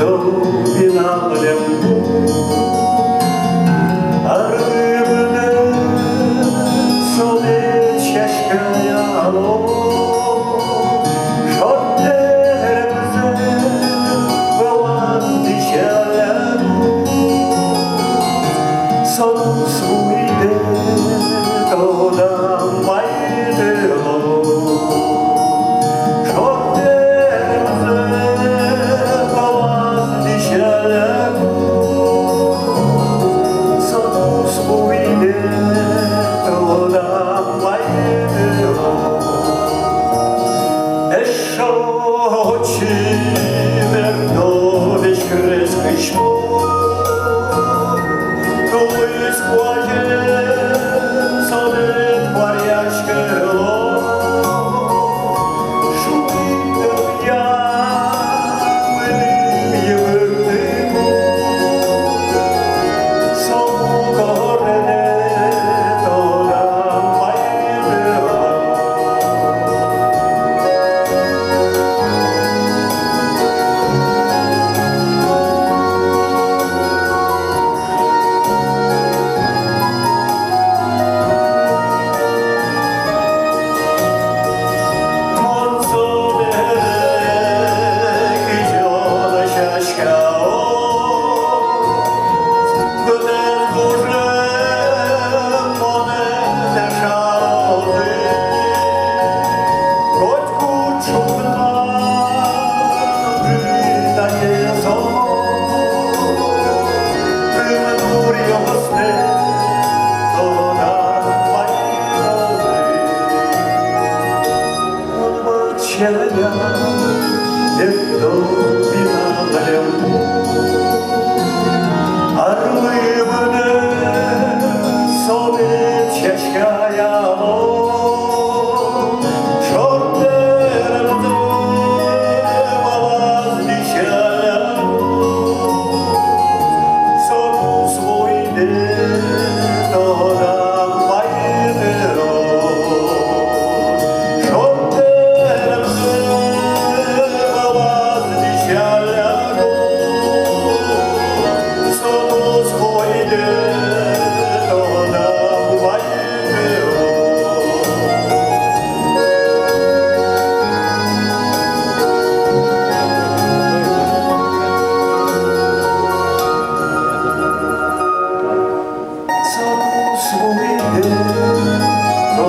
тобі наглянку, а рибне сонече шкаляло, що терзе виландичаляну, сон свій день, то нам майдило. Як тобі наглянку, а рибне сонече шкаляло, що терзе виландичаляну, сон свій день, то нам майдило. Свій день, то